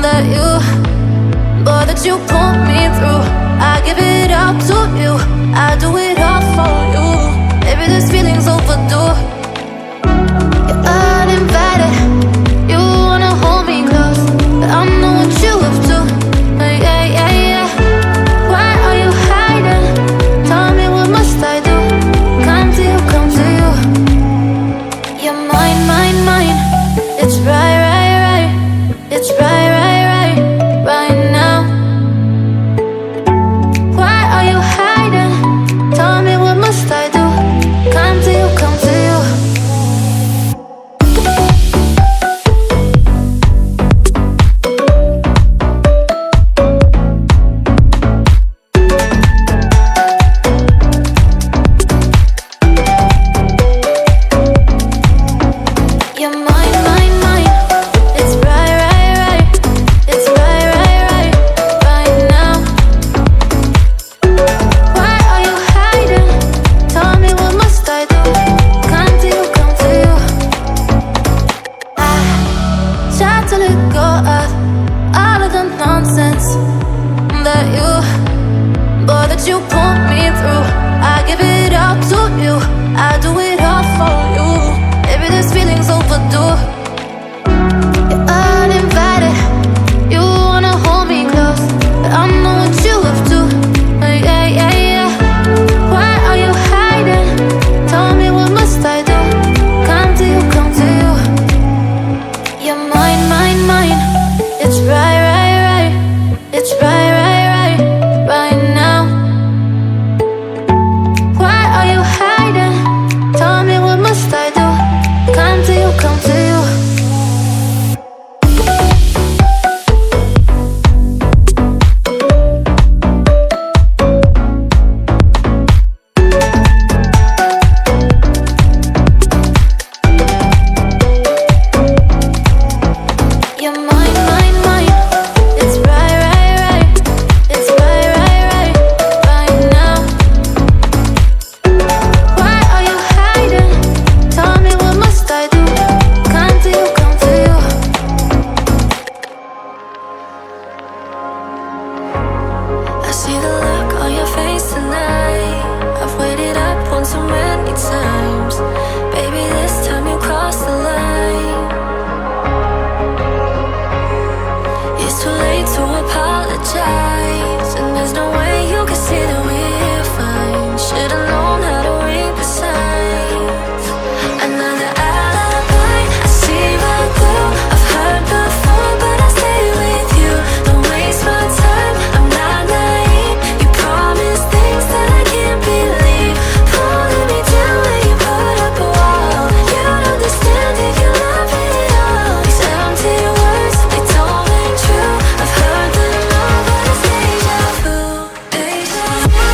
that you, boy, that you pulled me through. I give it up to you, I do it all for you. Maybe this feeling's overdue. You're uninvited, you wanna hold me close, but I know what you up to. Yeah, yeah, yeah. Why are you hiding? Tell me, what must I do? Come to you, come to you. You're mine, mine, mine. It's right, right, right. It's right, right, right, right now. Why are you hiding? Tell me, what must I do? Come to you, come to you. You're mine, mine, mine. It's right, right, right. It's right, right, right, right now. Why are you hiding? Tell me, what must I do? Come to you, come to you. I try to let go of all of the nonsense that you, boy, that you pulled me through. I give it up to you, I do it all for you. Maybe this feeling's overdue. You're uninvited, you wanna hold me close, but I know what you up to. Yeah, yeah, yeah. Why are you hiding? Tell me, what must I do? Come to you, come to you. You're mine, mine, mine. It's right, right, right. It's right, right, right, right now. Why are you hiding? Tell me, what must I do? Come to you, come to you. You're mine, mine, mine. It's right, right, right. It's right, right, right, right now. Why are you hiding? Tell me, what must I do? Come to you, come to you. I see the look on your face tonight. I've waited up one too many times. Baby, this time you crossed the line. It's too late to apologize, and there's no way you can see that we're fine. Should've known how to read the signs. Another alibi, I see right through. I've heard before, but I stay with you. Don't waste my time, I'm not naive. You promise things that I can't believe. Pulling me down when you put up a wall. You don't understand if you love it all. These empty words, they don't ring true. I've heard them all, but it's deja vu, deja vu.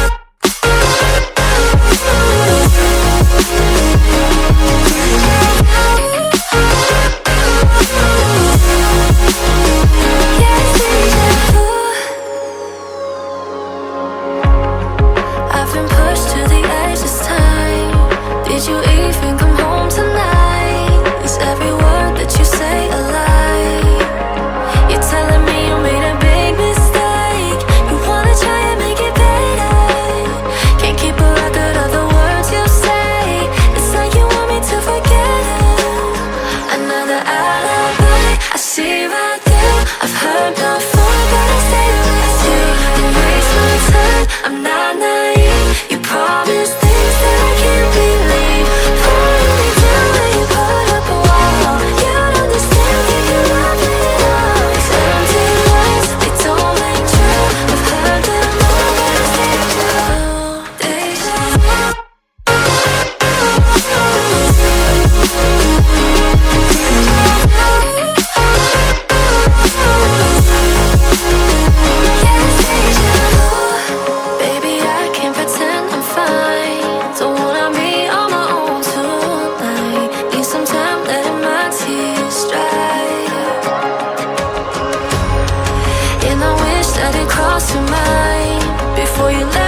Yeah, it's deja vu. I've been pushed to the edge this time. Did you even come home tonight? Is every word that you say a lie? You're telling me you made a big mistake. You wanna try and make it better. Can't keep a record of the words you say. It's like you want me to forget it. Another alibi, I see right through. I've heard before, but I stay with you. Don't waste my time, I'm not naive. You promise things that I can't believe. Pulling me down when you put up a wall. You don't understand if you love it all. These empty words, they don't ring true. I've heard them all, but it's deja vu, deja vu. Yeah, it's deja vu. Baby, I can't pretend I'm fine. Don't wanna be on my own tonight. Need some time letting my tears dry. And I wish that it crossed your mind before you left.